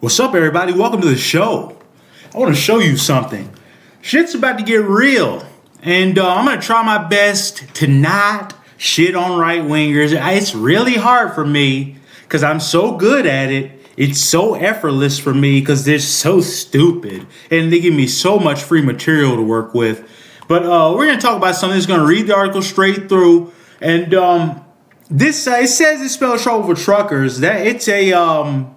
What's up, everybody? Welcome to the show. I want to show you something. Shit's about to get real, and I'm going to try my best to not shit on right-wingers. It's really hard for me because I'm so good at it. It's so effortless for me because they're so stupid, and they give me so much free material to work with. But we're going to talk about something that's going to read the article straight through, and this it says it spells trouble for truckers. That it's a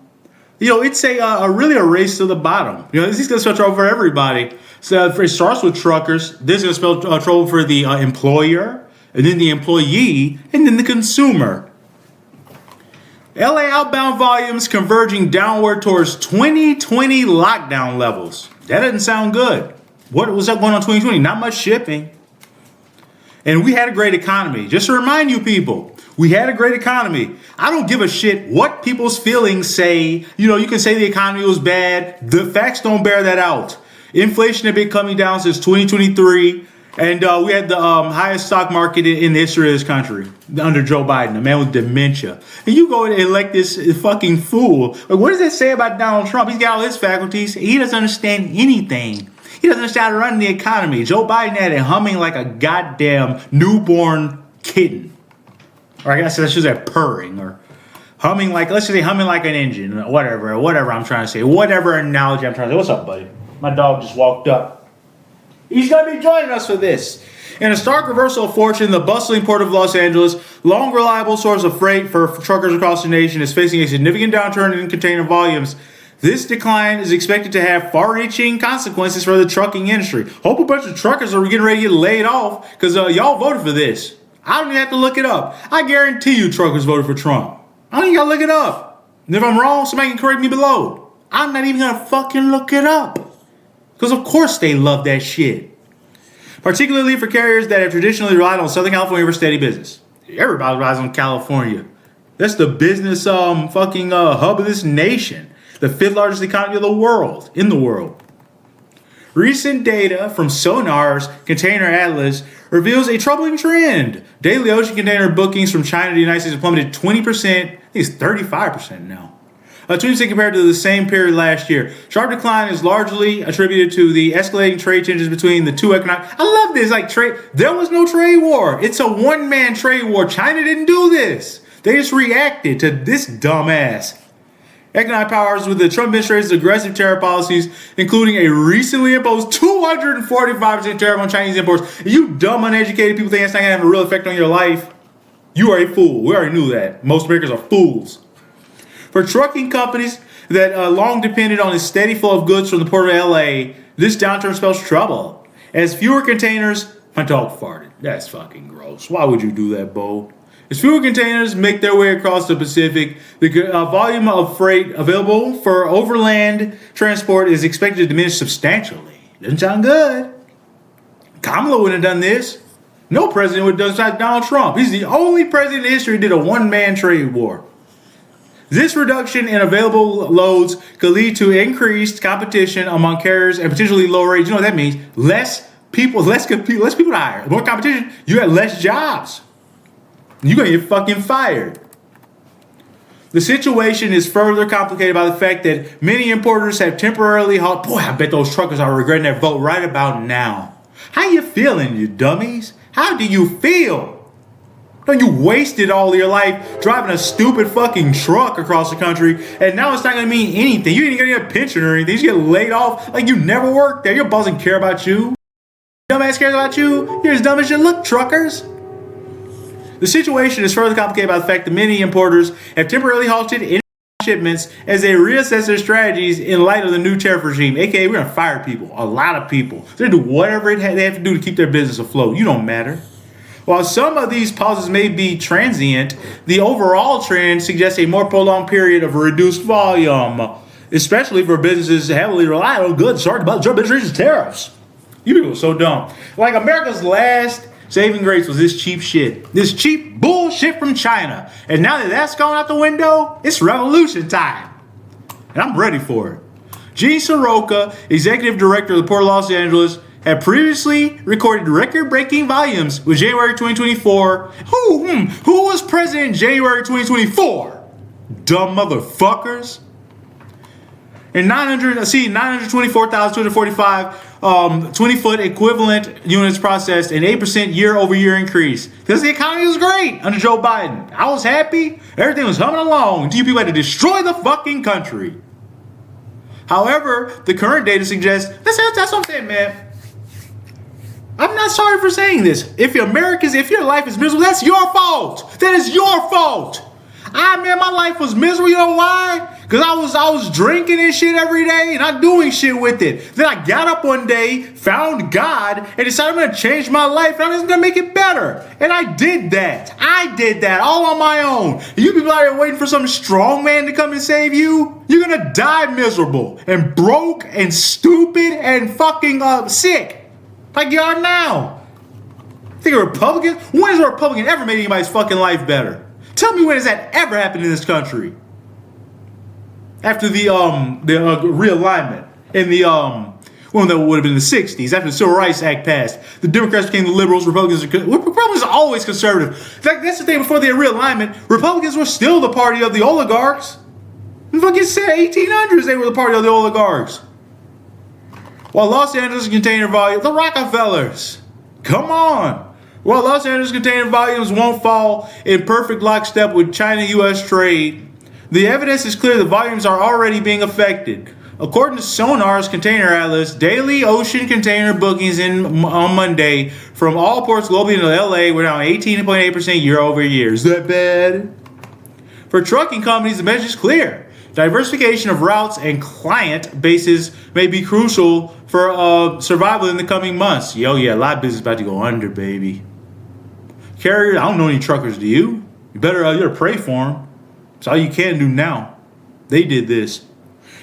it's a really a race to the bottom. This is going to spell trouble for everybody. So it starts with truckers. This is going to spell trouble for the employer, and then the employee, and then the consumer. LA outbound volumes converging downward towards 2020 lockdown levels. That doesn't sound good. What was up going on in 2020? Not much shipping. And we had a great economy. Just to remind you people, we had a great economy. I don't give a shit what people's feelings say. You can say the economy was bad. The facts don't bear that out. Inflation had been coming down since 2023. And we had the highest stock market in the history of this country under Joe Biden, a man with dementia. And you go and elect this fucking fool. Like, what does that say about Donald Trump? He's got all his faculties. He doesn't understand anything. He doesn't understand how to run the economy. Joe Biden had it humming like a goddamn newborn kitten. Or I guess I should say purring, or humming like, let's just say humming like an engine, or whatever I'm trying to say. Whatever analogy I'm trying to say. What's up, buddy? My dog just walked up. He's going to be joining us for this. In a stark reversal of fortune, the bustling port of Los Angeles, long reliable source of freight for truckers across the nation, is facing a significant downturn in container volumes. This decline is expected to have far-reaching consequences for the trucking industry. Hope a bunch of truckers are getting ready to get laid off because y'all voted for this. I don't even have to look it up. I guarantee you truckers voted for Trump. I don't even got to look it up. And if I'm wrong, somebody can correct me below. I'm not even going to fucking look it up. Because of course they love that shit. Particularly for carriers that have traditionally relied on Southern California for steady business. Everybody relies on California. That's the business hub of this nation. The fifth largest economy of the world, in the world. Recent data from Sonar's Container Atlas reveals a troubling trend. Daily ocean container bookings from China to the United States have plummeted 20%. I think it's 35% now. 20% compared to the same period last year. Sharp decline is largely attributed to the escalating trade tensions between the two economic. I love this. There was no trade war. It's a one-man trade war. China didn't do this. They just reacted to this dumbass. Economic powers with the Trump administration's aggressive tariff policies, including a recently imposed 245% tariff on Chinese imports. You dumb, uneducated people think that's not going to have a real effect on your life. You are a fool. We already knew that. Most Americans are fools. For trucking companies that long depended on a steady flow of goods from the port of LA, this downturn spells trouble. As fewer containers, my dog farted. That's fucking gross. Why would you do that, Bo? As fewer containers make their way across the Pacific, the volume of freight available for overland transport is expected to diminish substantially. Doesn't sound good. Kamala wouldn't have done this. No president would have done this like Donald Trump. He's the only president in history who did a one-man trade war. This reduction in available loads could lead to increased competition among carriers and potentially lower rates. You know what that means? Less people to hire. More competition, you have less jobs. You're going to get fucking fired. The situation is further complicated by the fact that many importers have temporarily halted. Boy, I bet those truckers are regretting their vote right about now. How you feeling, you dummies? How do you feel? You wasted all your life driving a stupid fucking truck across the country, and now it's not going to mean anything. You ain't going to get a pension or anything. You get laid off like you never worked there. Your boss doesn't care about you. Dumbass cares about you. You're as dumb as you look, truckers. The situation is further complicated by the fact that many importers have temporarily halted in shipments as they reassess their strategies in light of the new tariff regime. AKA, we're going to fire people, a lot of people. They're going to do whatever they have to do to keep their business afloat. You don't matter. While some of these pauses may be transient, the overall trend suggests a more prolonged period of reduced volume, especially for businesses heavily rely on goods started by the Trump administration's tariffs. You people are so dumb. Like, America's last saving grace was this cheap shit. This cheap bullshit from China. And now that that's gone out the window, it's revolution time. And I'm ready for it. Gene Soroka, executive director of the Port of Los Angeles, had previously recorded record-breaking volumes with January 2024. Who was president in January 2024? Dumb motherfuckers. And 924,245 20-foot equivalent units processed, an 8% year-over-year increase. Because the economy was great under Joe Biden. I was happy. Everything was humming along until you people had to destroy the fucking country. However, the current data suggests, that's what I'm saying, man. I'm not sorry for saying this. If your life is miserable, that's your fault. That is your fault. Man, my life was miserable. You know why? Because I was drinking and shit every day and not doing shit with it. Then I got up one day, found God, and decided I'm going to change my life and I'm just going to make it better. And I did that. All on my own. You people out here waiting for some strong man to come and save you? You're going to die miserable and broke and stupid and fucking sick. Like you are now. Think a Republican? When has a Republican ever made anybody's fucking life better? Tell me when has that ever happened in this country? After the realignment in the well, that would have been the 60s, after the Civil Rights Act passed, the Democrats became the liberals, Republicans are always conservative. In fact, that's the thing, before the realignment, Republicans were still the party of the oligarchs. Fucking said 1800s they were the party of the oligarchs. While Los Angeles container volume, the Rockefellers. Come on. While Los Angeles container volumes won't fall in perfect lockstep with China-U.S. trade, the evidence is clear that volumes are already being affected. According to Sonar's Container Atlas, daily ocean container bookings on Monday from all ports globally into LA were down 18.8% year over year. Is that bad? For trucking companies, the message is clear. Diversification of routes and client bases may be crucial for survival in the coming months. A lot of business about to go under, baby. Carriers, I don't know any truckers, do you? You better pray for them. It's all you can do now. They did this.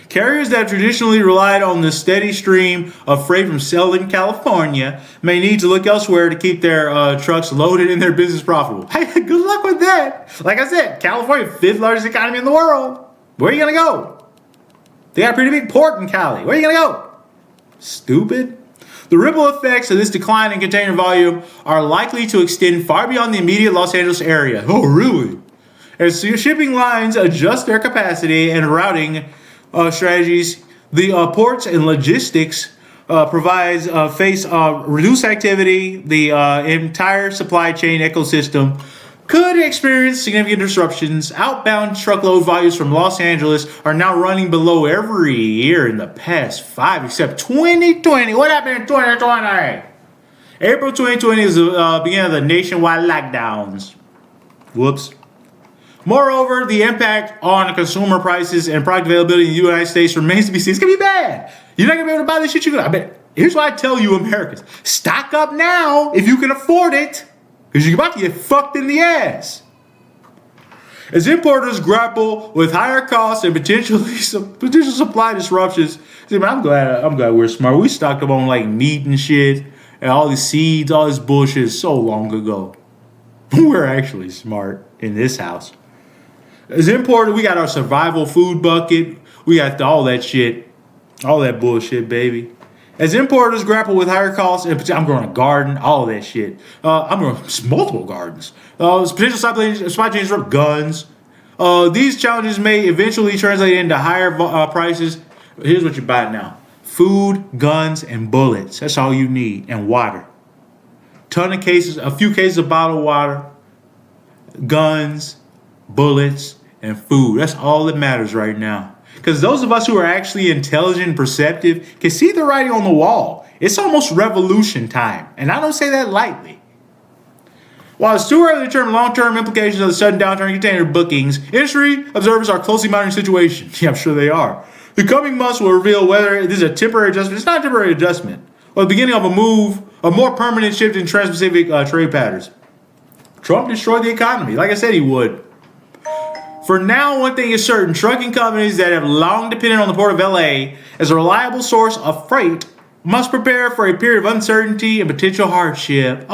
Carriers that traditionally relied on the steady stream of freight from Southern California may need to look elsewhere to keep their trucks loaded and their business profitable. Hey, good luck with that. Like I said, California, 5th largest economy in the world. Where are you going to go? They got a pretty big port in Cali. Where are you going to go? Stupid. The ripple effects of this decline in container volume are likely to extend far beyond the immediate Los Angeles area. Oh, really? As shipping lines adjust their capacity and routing strategies, the ports and logistics face reduced activity. The entire supply chain ecosystem could experience significant disruptions. Outbound truckload volumes from Los Angeles are now running below every year in the past 5, except 2020. What happened in 2020? April 2020 is the beginning of the nationwide lockdowns. Whoops. Moreover, the impact on consumer prices and product availability in the United States remains to be seen. It's going to be bad. You're not going to be able to buy this shit. I bet. Here's what I tell you, Americans. Stock up now if you can afford it. Because you're about to get fucked in the ass. As importers grapple with higher costs and potential supply disruptions, see, man, I'm glad we're smart. We stocked up on like meat and shit and all these seeds, all this bullshit so long ago. We're actually smart in this house. As importers, we got our survival food bucket. We got all that shit, all that bullshit, baby. As importers grapple with higher costs, and I'm growing a garden, all of that shit. I'm growing multiple gardens. Potential supply chain disrupt guns. These challenges may eventually translate into higher prices. Here's what you buy now: food, guns, and bullets. That's all you need, and water. A few cases of bottled water, guns, bullets, and food. That's all that matters right now. Because those of us who are actually intelligent and perceptive can see the writing on the wall. It's almost revolution time. And I don't say that lightly. While it's too early to determine long-term implications of the sudden downturn in container bookings, industry observers are closely monitoring the situation. Yeah, I'm sure they are. The coming months will reveal whether this is a temporary adjustment. It's not a temporary adjustment. Or the beginning of a more permanent shift in trans-Pacific trade patterns. Trump destroyed the economy, like I said he would. For now, one thing is certain. Trucking companies that have long depended on the Port of LA as a reliable source of freight must prepare for a period of uncertainty and potential hardship.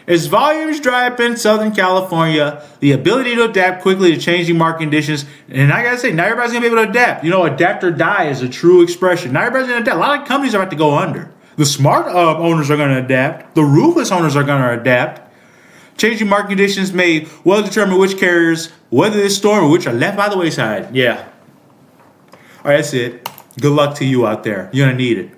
As volumes dry up in Southern California, the ability to adapt quickly to changing market conditions, and I gotta say, not everybody's gonna be able to adapt. Adapt or die is a true expression. Not everybody's gonna adapt. A lot of companies are about to go under. The smart owners are gonna adapt. The ruthless owners are gonna adapt. Changing market conditions may well determine which carriers weather this storm and which are left by the wayside. Yeah. All right, that's it. Good luck to you out there. You're gonna need it.